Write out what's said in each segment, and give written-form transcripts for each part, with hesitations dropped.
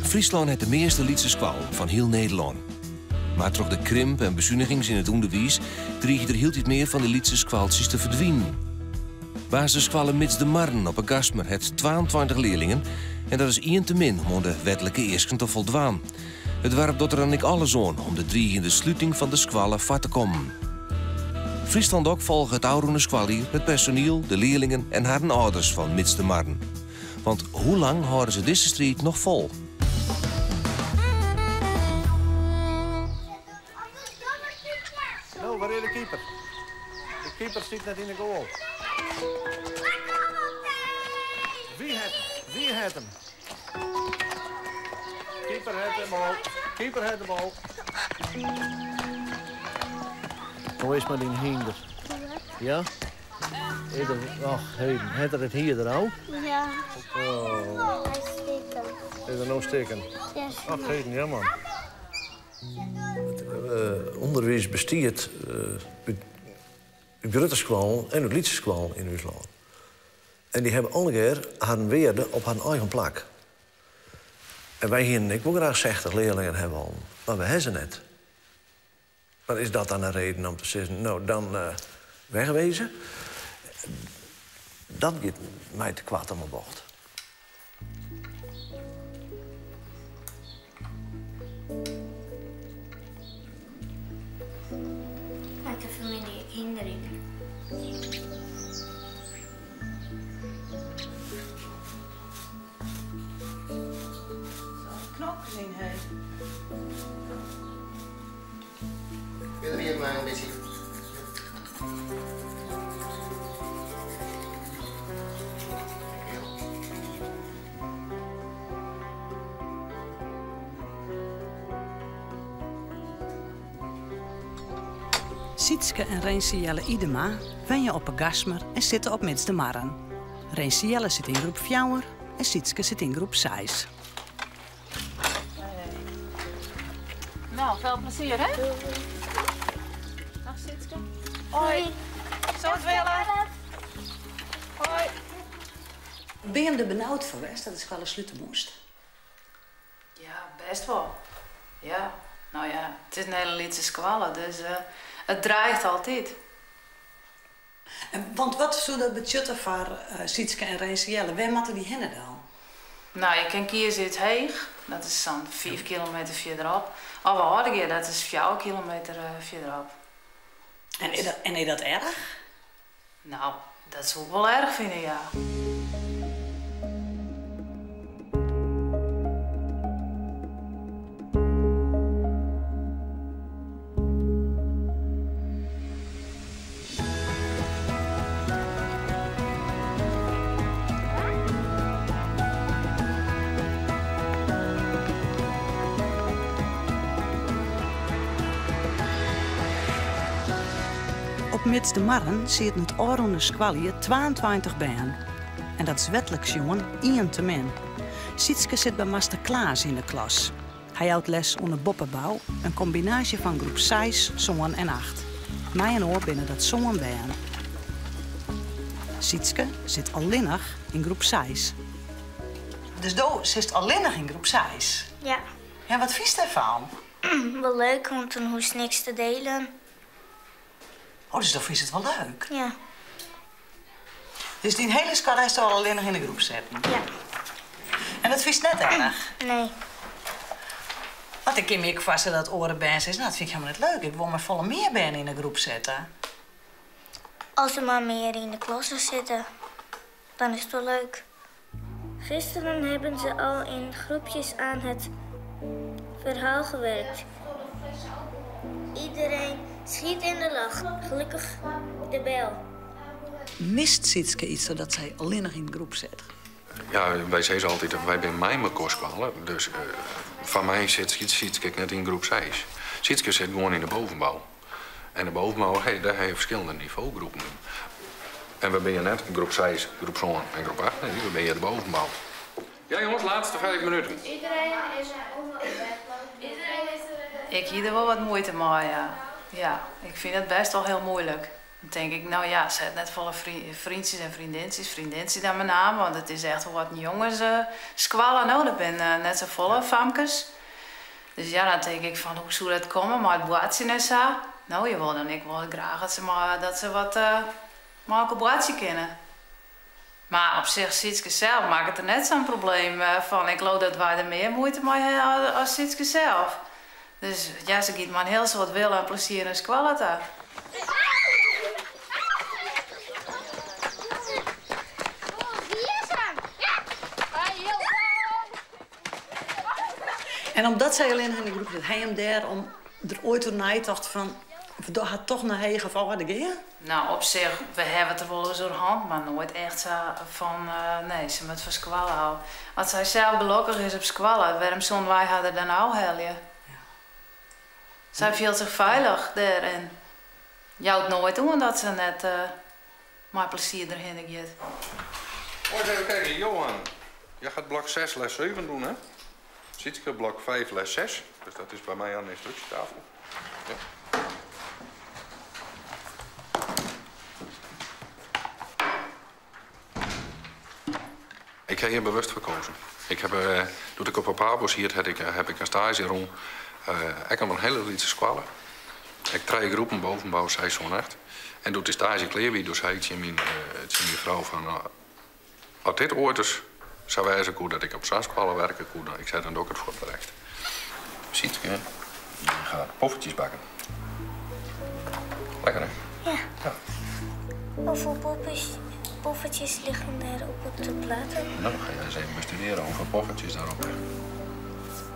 Friesland heeft de meeste Lietse squallen van heel Nederland. Maar toch de krimp en bezuinigings in het onderwijs dreig er heel iets meer van de Lietse squaltjes te verdwijnen. Basissquallen Mits de Marren op een Gasmer heeft 22 leerlingen en dat is 1 te min om de wettelijke eersten te voldwaan. Het werp doet er dan ik alles aan om de dreigende sluiting van de squallen vat te komen. Friesland ook volgt het oude squallier, het personeel, de leerlingen en haar ouders van Mits de Marren. Want hoe lang houden ze deze strijd nog vol? Nou, waar is de keeper? De keeper zit net in de goal. Wie heeft hem? Keeper heeft hem al. Keeper heeft hem al. Hoe is maar die hinder? Ja? Ach, heden. Heeft er het hier er al? Ja. Oh. Hij stikken. Is er nou steken? Ja, Ach, heden, ja man. Onderwijs bestiert uit Grutteskwal en uit Lietseskwal in Rusland. En die hebben allemaal haar weerde op haar eigen plek. En wij hier, ik wil graag 60 leerlingen hebben al, maar we hebben ze net. Maar is dat dan een reden om te zeggen, nou dan wegwezen? Dat gaat mij te kwaad aan mijn bocht. Ik heb familie hindering. Knokken zien hij. Wil er hier maar een beetje. Sietske en Reensiëlle Idema wenjen op een Gasmer en zitten op Mits de Marren. Reensiëlle zit in groep 4 en Sietske zit in groep 6. Nou, veel plezier, hè? Dag, Sietske. Hoi. Zo het willen. Hoi. Ben je er benauwd voor geweest dat de school sluiten moest? Ja, best wel. Ja, nou ja, het is een hele Lietse squallen, dus het draait altijd. Want wat zou dat betutten voor Sietske en Reensiëlle? Waar moeten die hennen dan? Nou, je kan kiezen uit Heeg, dat is zo'n 5 kilometer verderop. Of Hardegeer, dat is 4 kilometer verderop. En is dat erg? Nou, dat zou ik wel erg vinden, ja. Op Mits de Marren zit het oorronde squallier 22 baan. En dat is wettelijk jongen 1 te min. Sietske zit bij Master Klaas in de klas. Hij houdt les onder boppenbouw, een combinatie van groep 6, 7 en 8. Mij en oor binnen dat zo'n baan. Sietske zit alleenig in groep 6. Dus do zit alleenig in groep 6? Ja. Ja, wat vies daarvan? Wel leuk, want dan hoeft niks te delen. Oh, dus dan is het wel leuk. Ja. Dus die hele skala is al alleenig in de groep zetten? Ja. En dat vies net erg? Nee. Want ik kan me ook vaststellen dat orenbands is. Nou, dat vind ik helemaal niet leuk. Ik wil me volle meer band in de groep zetten. Als er maar meer in de klassen zitten, dan is het wel leuk. Gisteren hebben ze al in groepjes aan het verhaal gewerkt. Iedereen schiet in de lach. Gelukkig de bel. Mist Sietske iets zodat zij alleenig in de groep zit? Ja, wij zeggen altijd dat wij bij mij mijn kostkwallen. Dus van mij zit Sietske net in groep 6. Sietske zit gewoon in de bovenbouw. En de bovenbouw, hey, daar heb je verschillende niveaugroepen. En we ben net groep 6, groep 7 en groep 8. Nee, we ben je de bovenbouw. Ja jongens, laatste 5 minuten. Iedereen is Ik hier er wel wat moeite mee, ja. Ja, ik vind het best wel heel moeilijk. Dan denk ik, nou ja, zet net volle vriendjes en vriendinnetjes dan met name, want het is echt wel wat jongens squallen. Nou, dat ben net zo volle famkes. Dus ja, dan denk ik van, hoe zou dat komen, maar het boatje net zo. Nou, je wil dan ik wil graag dat ze wat maar een boatje kennen. Maar op zich, Sietske zelf maakt het er net zo'n probleem van. Ik geloof dat wij er meer moeite mee hebben als Sietske zelf. Dus ja, ze giet maar een heel soort wil en plezier en squallen. En omdat zij alleen in de groep zit, hij hem daar om er ooit door dacht van, we gaan toch naar heen of gaan? Nou, op zich, we hebben het er wel eens door hand, maar nooit echt zo van, nee, ze moet van squallen houden. Als zij zelf gelukkig is op squallen, waarom zouden wij haar dan nou helpen? Ja. Zij voelt zich veilig daar en jouwt nooit doen dat ze net maar plezier erheen gaat. Moet even kijken, Johan. Jij gaat blok 6, les 7 doen, hè? Sietske blok 5, les 6. Dus dat is bij mij aan de instructietafel. Ja. Ik heb hier bewust gekozen. Ik heb, toen ik op Papabos hier heb ik een stage rond. Ik heb een hele liedse squallen. Ik 3 groepen bovenbouw, zij zo'n echt. En doet de stage kleerwie, dus hij het mijn vrouw van, als dit ooit is, zou wijzen hoe dat ik op zo'n squallen werken kon, ik zet dan ook het voor terecht. Sietske, je gaat poffertjes bakken. Lekker, hè? Ja. Hoeveel poffertjes liggen er op de platen? Nou, dan ga jij eens even bestuderen hoeveel poffertjes daarop liggen.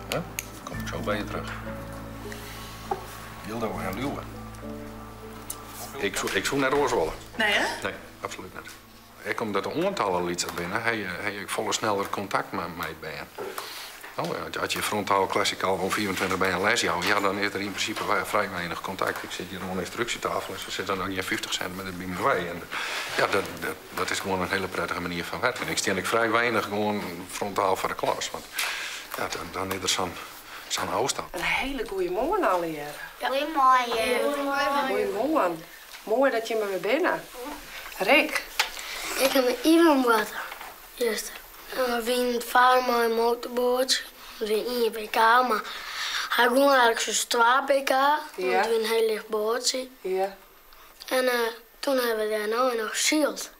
Ja? Dan kom ik zo bij je terug. Wilde gaan luwen. Ik zoek naar Roorzwollen. Nee, hè? Nee, absoluut niet. Ik omdat de aantallen liet binnen, heb ik volle sneller contact met mij bij. Nou, als je frontaal klassikaal van 24 bij een les houdt, ja, dan is er in principe vrij weinig contact. Ik zit hier aan een instructietafel en ze zitten dan hier 50 centimeter bij me bij. En ja, dat is gewoon een hele prettige manier van werken. Ik stel vrij weinig gewoon frontaal voor de klas. Want ja, dan is er zo'n afstand. Een hele goede morgen alweer. Goedemorgen. Goedemorgen. Mooi dat je me weer binnen. Rick. Ik heb met Ivan wat. Juist. En we vinden vader maar een motorboot. We zijn 1 pk, maar hij ging eigenlijk zo'n 2 pk. Ja. Want we een heel licht bootje. Ja. En toen hebben we daar nou nog geschild.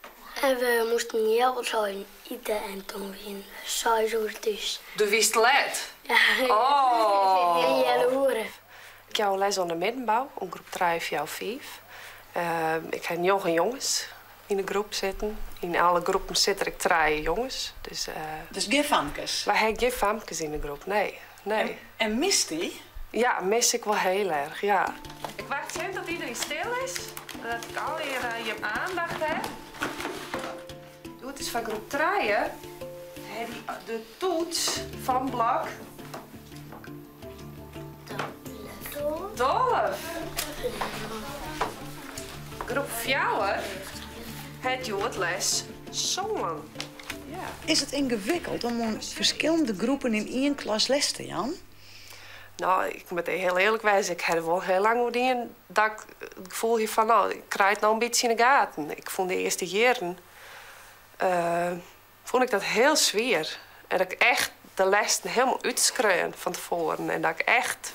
En we moesten niet heel zo eten en toen we 6 uur dus. Du wist let. Ja. Oh. En jij horen. Ik heb les aan de middenbouw, om groep 3 of 5. Ik heb nog een jongens in de groep zitten. In alle groepen zitten er 3 jongens. Dus geen famkes? Wij hebben geen famkes in de groep, nee. En mist die? Ja, mis ik wel heel erg, ja. Ik wacht even dat iedereen stil is. Dat ik alweer je aandacht heb. Doe het eens van groep 3, hè. Heb je de toets van blok 12. Groep 4 het je het les zongen. Ja. Is het ingewikkeld om in verschillende groepen in 1 klas les te gaan? Nou, ik moet heel eerlijk wezen, ik heb wel heel lang gedaan dat ik het gevoel heb van, nou, ik krijg het nou een beetje in de gaten. Ik vond de eerste jaren vond ik dat heel zwaar. En dat ik echt de lessen helemaal uitschreeuwen van tevoren. En dat ik echt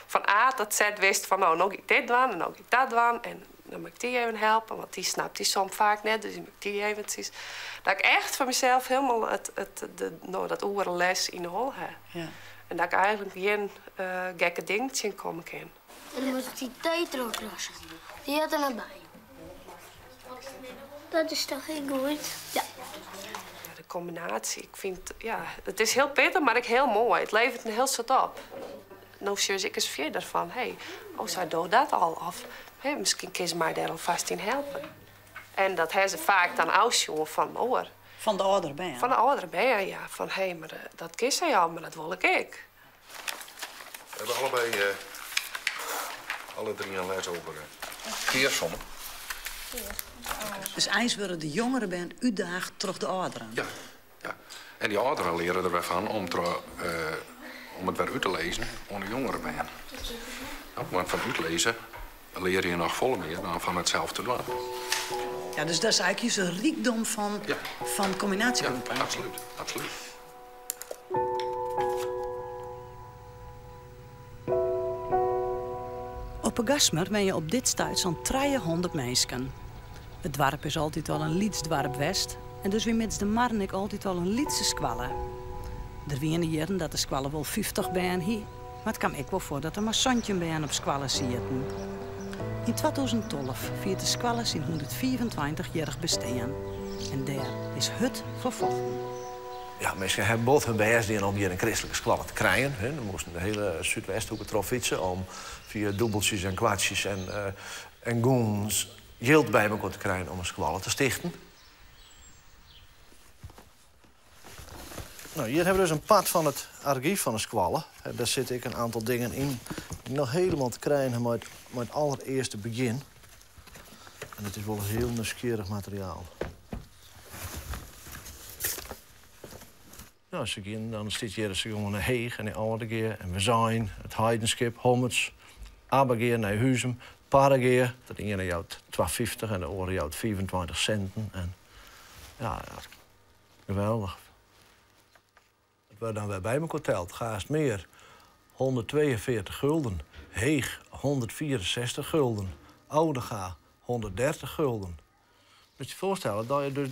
van A tot Z wist van, nou, nog ik dit doen en nog ik dat doen. En dan moet ik die even helpen, want die snapt die soms vaak net. Dus dan moet ik die eventjes. Dat ik echt van mezelf helemaal dat oerles in de hol heb. Ja. En dat ik eigenlijk geen gekke dingetje komen kan. En dan moet ik die tetroklassen. Die had er naar bij. Dat is toch heel goed? Ja. De combinatie, ik vind, ja, het is heel pittig, maar ook heel mooi. Het levert een heel soort op. Nou, serieus, ik eens verder van, zij doet dat al. Of misschien kun ze mij daar alvast in helpen. En dat hebben ze vaak dan uitzien van oor. Van de oudere band? Van de oudere band, ja. Van, maar dat kies zij al, maar dat wil ik. We hebben allebei, alle 3 een les over keersommen. Dus eens worden de jongeren band uitdaagd terug de ouderen? Ja. En die ouderen leren er weer van om het weer uit te lezen onder de jongeren band. Nou, want van uitlezen, leer je nog volle meer dan van het zelf te doen. Ja, dus dat is eigenlijk een rijkdom van combinatiegroepen. Ja, absoluut. Absoluut. Op Gasmer ben je op dit stuit zo'n 300 mensen. Het dorp is altijd al een Liedsdorp West. En dus wie met de Marnik altijd al een Liedse squalle. Er wienen jaren dat de squalle wel 50 ben hier. Maar het kwam ik wel voor dat er maar zontje ben op squalle zitten. In 2012 viert de squalle zijn 124-jarig bestaan. En daar is het vervochten. Ja, mensen hebben both hun best om hier een christelijke squalle te krijgen. Dan moesten de hele Zuidwesthoek erop fietsen om via dubbeltjes en kwartjes en goens geld bij elkaar te krijgen om een squalle te stichten. Nou, hier hebben we dus een pad van het archief van de squalle. Daar zit ik een aantal dingen in die nog helemaal te krijgen met het allereerste begin. En het is wel heel nieuwsgierig materiaal. Nou, als ik in, dan zit hier gewoon een Heeg en een Oudegeer en we zijn, het Heidenskip, Hommets, Abergeer naar Huizem, Parageer. Dat ene jouwt 2,50 en de andere jouwt 24 centen. En ja, geweldig. Wat dan weer bij elkaar telt, Gaasmeer 142 gulden, Heeg 164 gulden, Oudega 130 gulden. Moet je je voorstellen dat je dus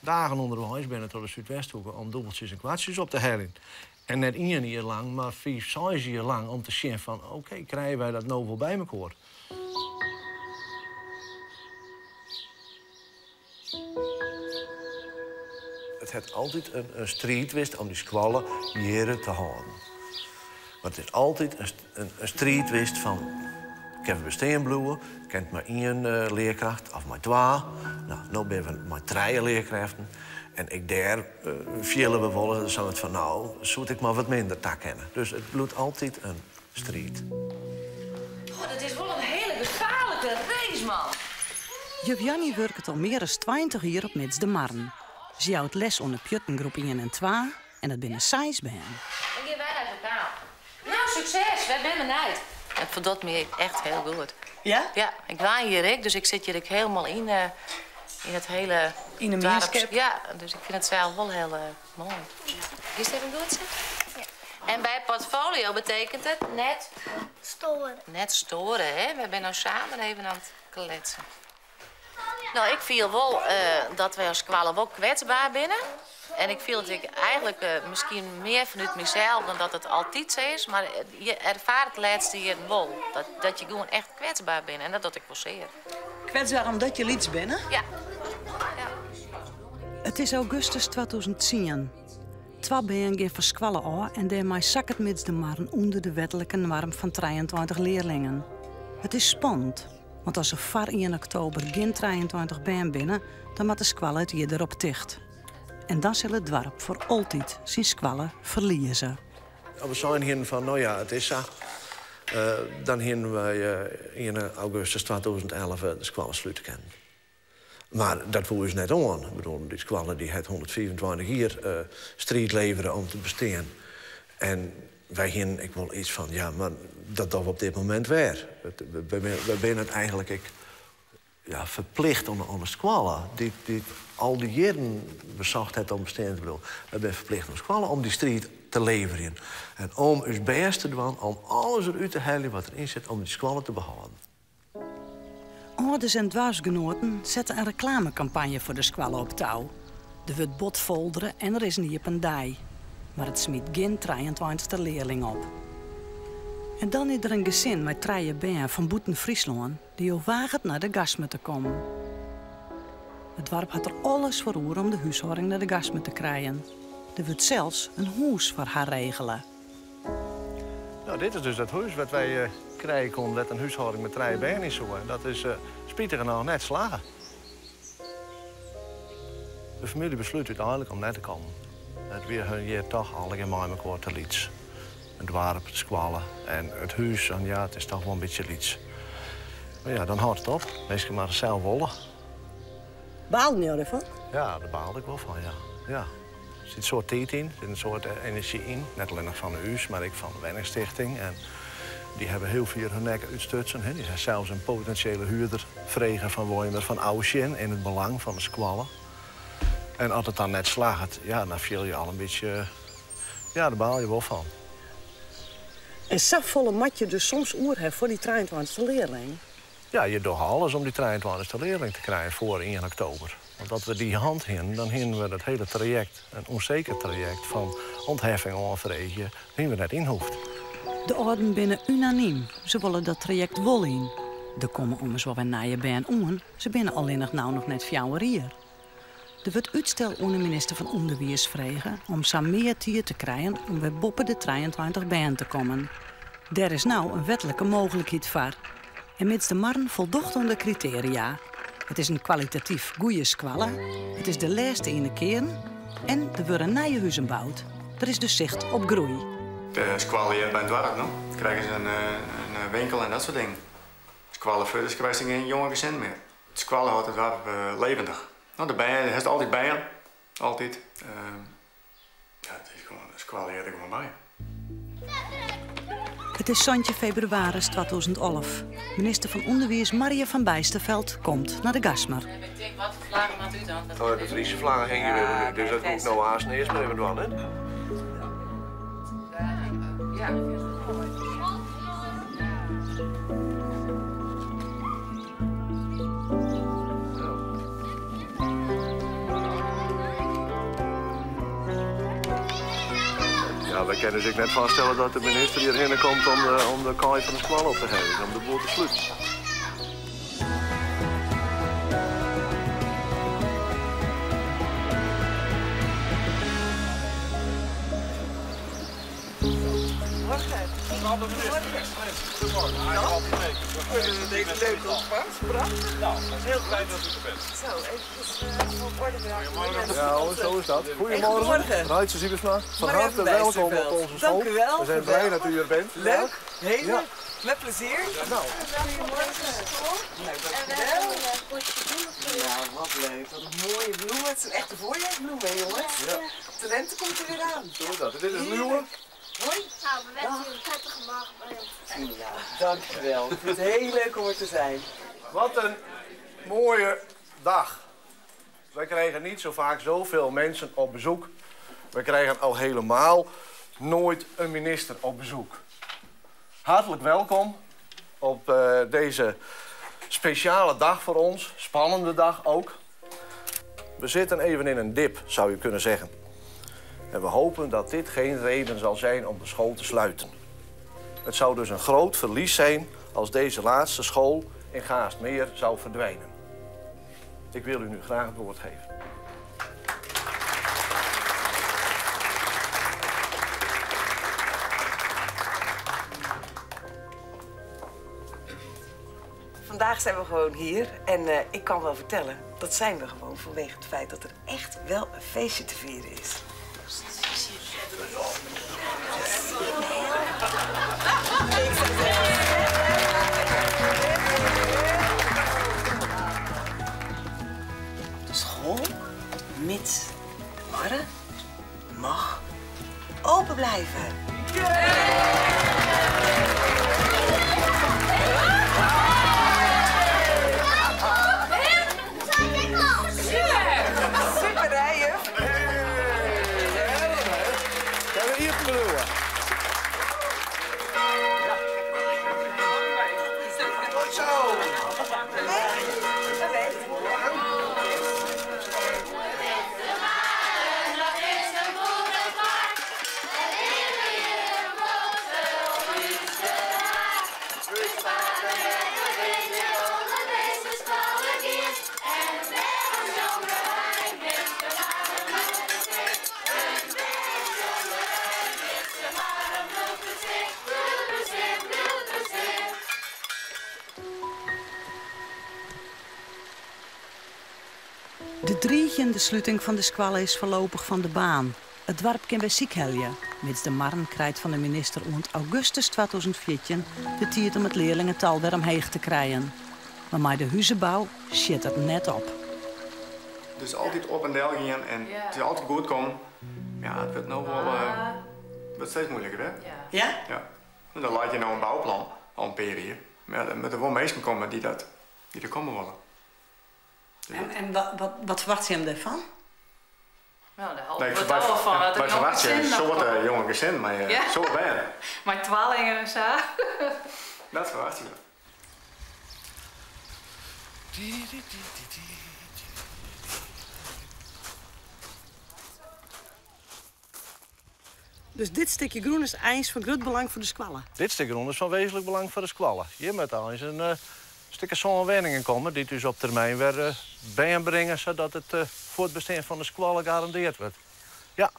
dagen onderwijs bent door de Zuidwesthoeken om dubbeltjes en kwartjes op te hellen. En net 1 jaar lang, maar 5, 6 jaar lang om te zien van oké, krijgen wij dat nou wel bij elkaar. Het heeft altijd een strijd geweest om die squallen hier te houden. Maar het is altijd een strijd geweest van... Ik heb een bestaan bloeien, ik ken maar 1 leerkracht of maar 2. Nou, nu ben we maar 3 leerkrachten. En ik daar vielen we wel zo van, nou, zoet ik maar wat minder tak kennen. Dus het bloedt altijd een strijd. Oh, dat is wel een hele gevaarlijke race, man. Juf Jannie werkt al meer dan 20 jaar op Mits de Marn. Ze houdt les onder Pjuttengroep 1 en 2 en het binnen 6 ben. Dan gaan wij naar elkaar. Nou, succes, wij zijn benijd. Het verdot me echt heel goed. Ja? Ja, ik woon hier, dus ik zit hier helemaal in het hele... In de meerskap? Ja, dus ik vind het zelf wel heel mooi. Is het even goed, zeg? Ja. En bij portfolio betekent het net... Storen. Net storen, hè? We zijn nou samen even aan het kletsen. Nou, ik viel wel dat wij als squallen wel kwetsbaar binnen. En ik viel dat ik eigenlijk misschien meer vanuit mezelf dan dat het altijd zo is. Maar je ervaart het laatste jaar wel. Dat je gewoon echt kwetsbaar bent. En dat ik wel zeer. Kwetsbaar omdat je liets bent? Ja. Het is augustus 2010. 2 ben gaan versquallen aan en daarmee zakt het Mits de Marn onder de wettelijke norm van 23 leerlingen. Het is spannend. Want als er var 1 oktober geen 23 ben binnen, dan moet de squalle het hier erop dicht. En dan zal het dorp voor altijd zijn squalle verliezen. We zijn hier van, nou ja, het is zo. Dan hebben wij in augustus 2011 de squalle sluiten kennen. Maar dat voel je net aan. Ik bedoel, die squalle die het 124 jaar strijd leveren om te bestaan. En wij hebben ik wel iets van, ja, maar dat we op dit moment weer. We zijn het eigenlijk verplicht om een squalle die al die jaren bezocht het om bestaan te doen. We zijn verplicht om squalle om die strijd te leveren. En om ons best te doen, om alles eruit te halen wat erin zit om die squalle te behouden. Ouders en dwarsgenoten zetten een reclamecampagne voor de squalle op touw. Er wordt botfolderen en er is niet op een dij. Maar het smiet geen 23e leerling op. En dan is er een gezin met 3 benen van Boeten Friesland die al waagt naar de Gasmer te komen. Het dorp had er alles voor om de huishouding naar de Gasmer te krijgen. Er wordt zelfs een huis voor haar regelen. Nou, dit is dus het huis wat wij krijgen konden met een huishouding met 3 benen is zo. Dat is spietig genoeg net slagen. De familie besluit uiteindelijk om net te komen. Het weer hun hier toch allemaal met elkaar te liets. Het dorp, het squallen en het huis, en ja, het is toch wel een beetje liets. Maar ja, dan houdt het op. Mensen maar zelf willen. Baal je ervan? Ja, daar baalde ik wel van, ja. Er zit een soort tijd in, er zit een soort energie in. Niet alleen nog van de huis, maar ook van de Wenningstichting. En Die hebben heel veel hun nek uitstutsen. Die zijn zelfs een potentiële huurder vregen van Woimer van Ocean in het belang van de squallen. En als het dan net slaagt, ja, dan viel je al een beetje... Ja, daar baal je wel van. En safvolle mat je dus soms oer voor die 23e leerling? Ja, je doet alles om die 23e leerling te krijgen voor 1 oktober. Want als we die hand hebben, dan hebben we het hele traject, een onzeker traject van ontheffing onvrede, die we net in hoeft. De orden binnen unaniem. Ze willen dat traject wel in. Er komen ommers wel weer naar je baan om. Ze binnen alleen nog net 4 jaar. Er wordt uitstel onder minister van Onderwijs vregen om samen meer tijd te krijgen om weer boven de 23 baan te komen. Daar is nou een wettelijke mogelijkheid voor. En mits de marn voldocht aan de criteria. Het is een kwalitatief goede squalle. Het is de laatste ene keer. En er worden nieuwe huizen gebouwd. Er is dus zicht op groei. De squallen hier bij het dorp, no? Krijgen ze een winkel en dat soort dingen. Squallen verder krijgen ze geen jonge gezin meer. Het squallen houdt het dorp levendig. Nou, de bijen, hij is altijd bijen. Altijd. Ja, het is gewoon, de squallen hier er gewoon bij. Het is Santje februari 2011. Minister van Onderwijs Maria van Bijsterveld komt naar de Gasmer. Ik denk, wat voor vlaggen had u dan? Oh, de Friese vlaggen gingen weer nu, dus dat moet nou haast eerst maar even doen, hè? Ja. Ja, wij kunnen zich net vaststellen dat de minister hierheen komt om de kooi van de squal op te geven, om de boel te sluiten. Heel blij dat u er bent. Zo, even voor orde bedankt. Ja, zo is dat. Goedemorgen. Ruitse Siebersma. Van harte welkom op onze school. Dank u wel. We zijn blij dat u hier bent. Leuk, heel ja. Met plezier. Nou. Goedemorgen. Leuk, dankjewel. Ja, wat leuk. Wat een mooie bloemen. Het zijn echte voorjaarsbloemen, jongens. Ja. Talenten komt er weer aan. Zo is dat. Dit is het nieuwe. Hoi. Nou, we wensen u een prettige morgen bij ons. Ja, dankjewel. Ik vind het heel leuk om er te zijn. Wat een mooie dag. Wij krijgen niet zo vaak zoveel mensen op bezoek. We krijgen al helemaal nooit een minister op bezoek. Hartelijk welkom op deze speciale dag voor ons. Spannende dag ook. We zitten even in een dip, zou je kunnen zeggen. En we hopen dat dit geen reden zal zijn om de school te sluiten. Het zou dus een groot verlies zijn als deze laatste school in Gaastmeer zou verdwijnen. Ik wil u nu graag het woord geven. Vandaag zijn we gewoon hier en ik kan wel vertellen, dat zijn we gewoon vanwege het feit dat er echt wel een feestje te vieren is. De school, mits Marre, mag open blijven. Super, hè, juf? Gaan we hier bedoelen? Zo. De drietje sluiting van de squalle is voorlopig van de baan. Het dorp kan bij ziek heljen. Mits de marn krijgt van de minister rond augustus 2014 de tijd om het leerlingental weer omheeg te krijgen. Maar met de huizenbouw zit het net op. Dus altijd op en neer gaan en het is altijd goed komen. Ja, het wordt nou wel wordt steeds moeilijker, hè? Ja? Ja. En dan laat je nou een bouwplan al een periode. Maar er moeten wel mensen komen die er komen willen. En wat verwacht je hem daarvan? Nou, daar Nee, houden we het al van. Dat wij er jonge verwachten een gezinnen soort komen. jonge gezin, maar Ja. zo ben. Maar twaalingen en zo. Dat verwacht je. Dus dit stukje groen is eens van groot belang voor de squallen. Dit stukje groen is van wezenlijk belang voor de squallen. Je moet al eens een stukje zonnewenningen komen die dus op termijn weer bijbrengen zodat het voortbestaan van de squallen gegarandeerd wordt. Ja.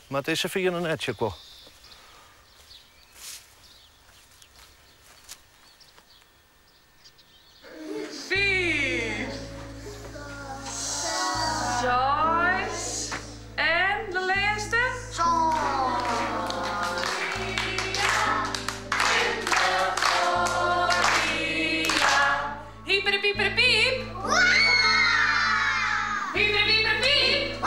Maar het is er via een netje wel. Joyce. En de laatste? Hyper, pieper, piep. Hyper, pieper, piep.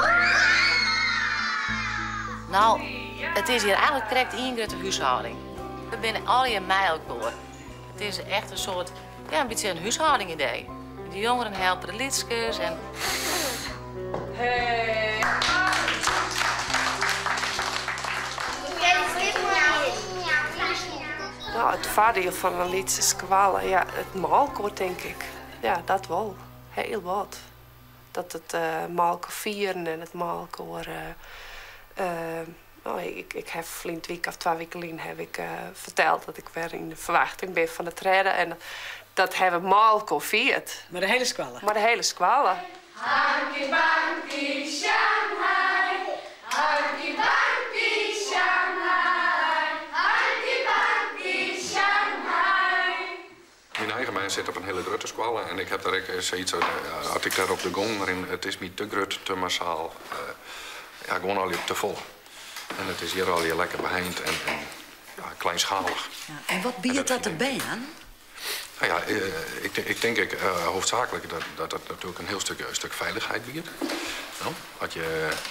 Nou, het is hier eigenlijk correct ingerichte huishouding. We zijn al je mijlkoor. Het is echt een soort, ja, een beetje een huishouding-idee. De jongeren helpen de lidskes en... Hey. Nou, het voordeel van een Lietse squallen, ja, het maalkoor denk ik. Ja, dat wel. Heel wat. Dat het maalkoor vieren en het maalkoor... ik heb een week of 2 weken geleden heb ik verteld dat ik weer in de verwachting ben van de treden. En dat hebben we maalkoor vierd. Maar de hele squallen? Maar de hele squallen. Hanky Panky Shanghai, Hanky Panky Shanghai, Hanky Panky Shanghai. Mijn eigen mijn zit op een hele grote squalle en ik heb daar ook zoiets had ik daar op de gong, maar het is niet te groot, te massaal. Ja, gewoon al te vol. En het is hier al je lekker beheind en ja, kleinschalig. Ja, en wat biedt dat erbij aan? Nou ja, ik denk hoofdzakelijk dat het natuurlijk een heel stuk veiligheid biedt. Nou,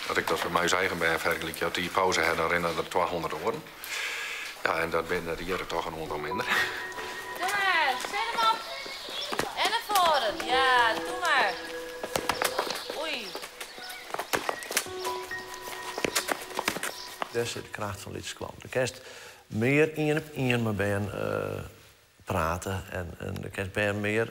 als ik dat voor mij eigen ben vergelijk, je had die pauze had, dan rennen er 200 oren. Ja, en dat binnen hier toch een aantal minder. Doe maar, zet hem op. En naar voren, ja, doe maar. Oei. Dat is de kracht van Lietse squallen. De kerst meer één op één met ben praten en de kerst ben meer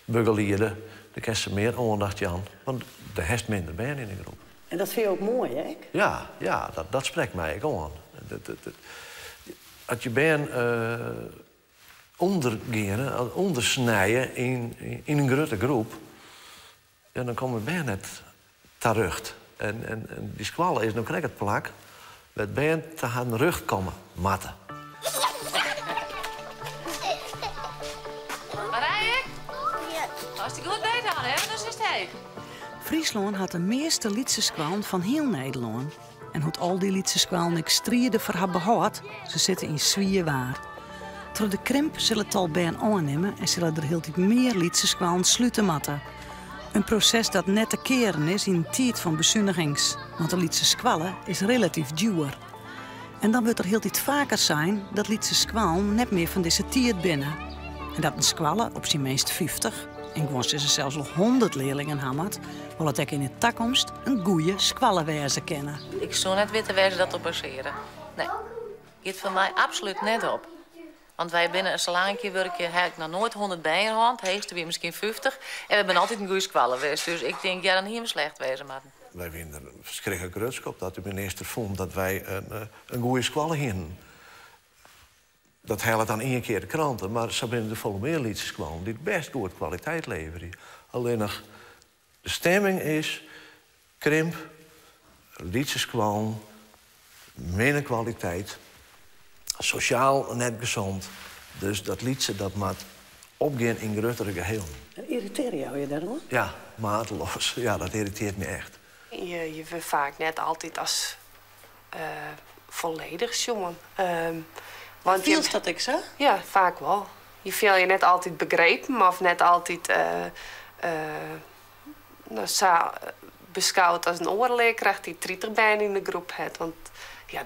begeleiden. De kerst ze meer aandacht aan, want er heeft minder ben in de groep. En dat vind je ook mooi, hè? Ja, dat spreekt mij ook aan. Als je ben ondersnijden in een grote groep, ja, dan komen we net terug. En die squallen is nog correct het plak. Het ben te gaan rug komen matten. Marije? Ja. Als die goed bij dan, hè? Dat is het. Friesland had de meeste Lietse squallen van heel Nederland. En hoe al die Lietse squallen ik strieden voor haar behoud, ze zitten in Zwierwaard. Door de krimp zullen het al bij aannemen en zullen er heel iets meer Lietse squallen sluiten matten. Een proces dat net te keren is in een tijd van bezuinigings. Want de Lietse squallen is relatief duur. En dan wordt er heel iets vaker zijn dat Lietse squallen net meer van deze tijd binnen. En dat een squalle op zijn meest 50, en gewoon ze zelfs nog 100 leerlingen hammert, wil het ook in de toekomst een goede squallenwezen kennen. Ik zou net weten waar ze dat op baseren. Nee, gaat voor mij absoluut net op. Want wij binnen een salaankje werken, heb ik nog nooit 100 bijen gehad, heegste weer misschien 50. En we zijn altijd een goede squallen geweest. Dus ik denk, ja, dan hier we slecht wezen, maar. Wij vinden er verschrikkelijk rutsk op dat de minister vond dat wij een goede squallen hadden. Dat helpt dan 1 keer de kranten, maar zo binnen de volle meer Lietse squallen die best goed kwaliteit leveren. Alleen nog de stemming is krimp, Lietse squallen, minder kwaliteit, sociaal net gezond. Dus dat Lietse dat moet opgaan in grotere geheel. En irriteer jou je daarom? Ja, mateloos. Ja, dat irriteert me echt. Je wil vaak net altijd als volledig jongen. Want Viel dat ik zo? Ja, vaak wel. Je voelt je net altijd begrepen of net altijd beschouwd als een oorleerkracht die 30 bijna in de groep heeft. Want Ja,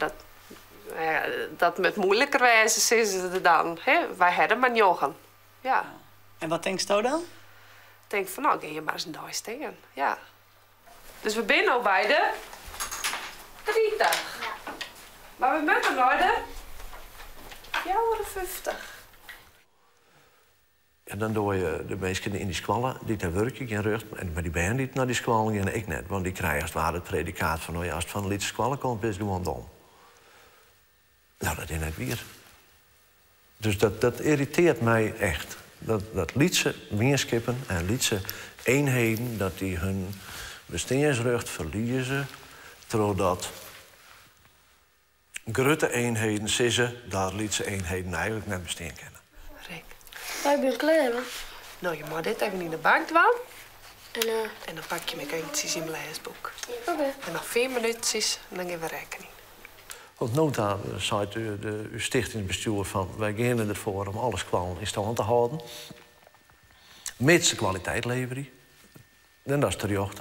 dat met moeilijker wijze is het dan. Hè? Wij hadden maar jongen. Ja. En wat denkst je dan? Ik denk van, nou, ga je maar eens een dag staan. Ja. Dus we zijn al bij de 30. Ja. Maar we moeten nog de 50. En dan doe je de mensen in die squallen die daar werken, geen rug. Maar die band die naar die squallen gaan, ik net. Want die krijgen als het ware het predicaat van, nou ja, als het van een liedje squallen komt, is het gewoon dom. Nou, dat is net weer. Dus dat irriteert mij echt. Dat liedse meerskippen en liedse eenheden, dat die hun bestaansrecht verliezen, terwijl dat grote eenheden sissen, daar liedse eenheden eigenlijk net bestaan kennen. Rick. Ik ben klaar. Nou, je moet dit even in de bank doen. En dan pak je me eentjes in mijn leesboek. Oké. En nog 4 minuutjes en dan geven we rekening. Want nota zei uw stichtingsbestuur van, wij gaan ervoor om alles kwam in stand te houden. Mits de kwaliteit leveren. En dat is terecht.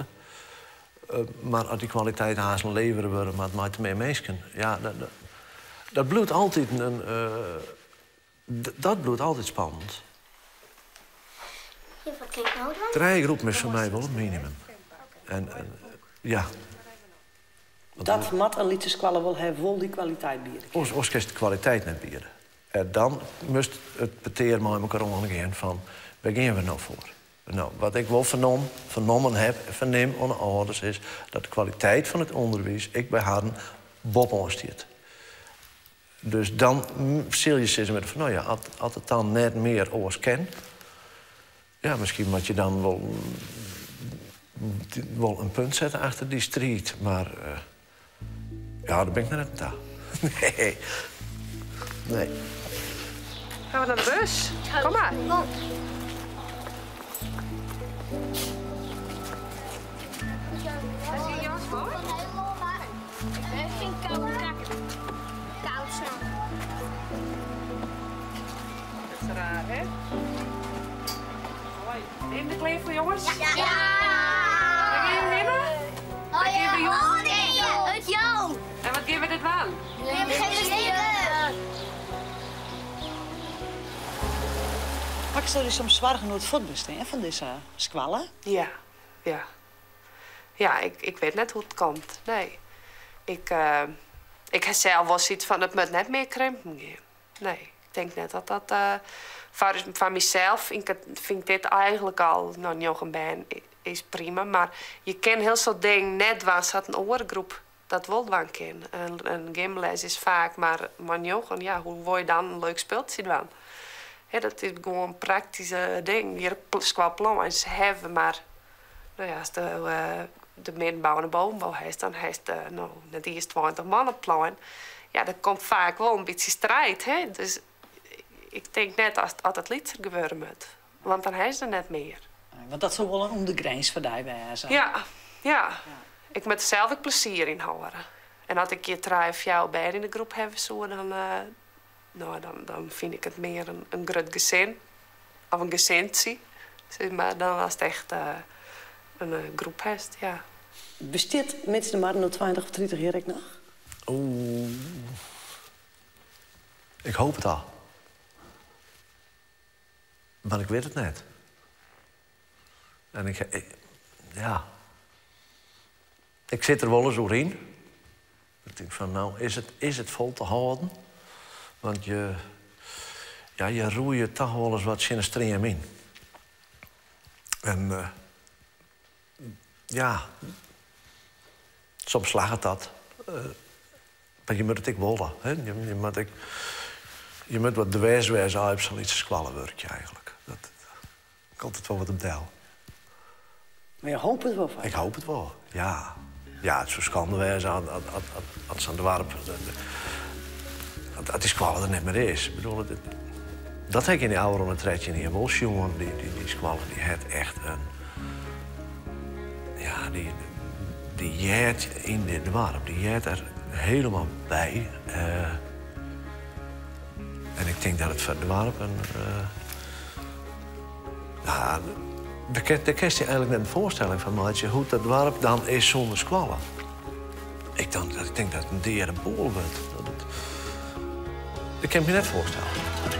Maar als die kwaliteit haast leveren worden, maar het maakt meer mensen. Ja, dat bloedt altijd dat bloedt altijd spannend. Ja, wat kijk nou dan? 3 groepen is voor mij wel het minimum. En ja. Dat mat een liedje squallen wil hebben, wel die kwaliteit bieden. Ons kan de kwaliteit net bieden. En dan moest het beteer met elkaar omgaan van, waar gaan we nou voor? Nou, wat ik wel vernomen heb en verneem aan de ouders is dat de kwaliteit van het onderwijs, ik bij haar bob onstiert. Dus dan zul je zeggen met van, nou ja, als het dan net meer oors kent, ja, misschien moet je dan wel een punt zetten achter die street, maar ja, daar ben ik net aan. Nee. Gaan we naar de bus? Kom maar. Kom. Zie je Jans voor? Ik vind koud trekken. Koud snel. Dat is raar, hè? Hoi. Neem de kleding voor jongens? Ja! Wat gaan we nemen? Oh ja! Oh nee! Het jou! En wat geven we dit aan? Pak je dus soms zwaar genoeg het voetbestaan van deze squallen? Ja, ja. Ja, ik weet net hoe het komt. Nee. Ik heb zelf wel zoiets van, het moet net meer krimpen gaan. Nee, ik denk net dat dat... van mezelf vind ik dit eigenlijk al... Nou, nog een band is prima, maar je kan heel soort dingen net waar zat een orengroep dat wel doen kan. Een gymles is vaak, maar jongen, ja, hoe word je dan een leuk speeltje doen? Ja, dat is gewoon een praktische ding. Hier qua plans hebben, maar nou ja, als de middenbouw en de bovenbouw heeft, dan heeft net eerst 20 man op plan. Ja, dat komt vaak wel een beetje strijd. Hè? Dus ik denk net als het liedje gebeuren moet. Want dan heeft ze er net meer. Want dat zou wel een ondergrens voor die wijzen. Ja. Ik moet er zelf ook plezier in houden. En als ik je 3 of jou bij in de groep heb, zo, dan vind ik het meer een groot gezin. Of een gezintie. Zeg maar dan als het echt een groep heeft, ja. Besteedt met de maar nog 20 of 30 jaar nog? Oeh. Ik hoop het al. Maar ik weet het net. En ja. Ik zit er wel eens doorheen. Ik denk van, nou, is het vol te houden? Want je roeit toch wel eens wat sinistreem in. En ja, soms slaagt het dat. Maar je moet het ook willen. Hè? Je moet wat de wijs uit zo'n squallenwerkje eigenlijk. Dat komt het wel wat op deel. Maar je hoopt het wel van? Ik hoop het wel, ja. Ja, het is zo schande wijs aan de warp. Het is squallen er net meer is. Ik bedoel, dat heb ik in die oude ronde in Wals, jongen. Die squallen, die had echt een... Ja, die jaart in de warp. Die jaart er helemaal bij. En ik denk dat het voor de warp een... ja, daar kun je eigenlijk net een voorstelling van maken hoe dat warp dan is zonder squallen. Ik ik denk dat het een derde boel wordt. Ik kan me net voorstellen.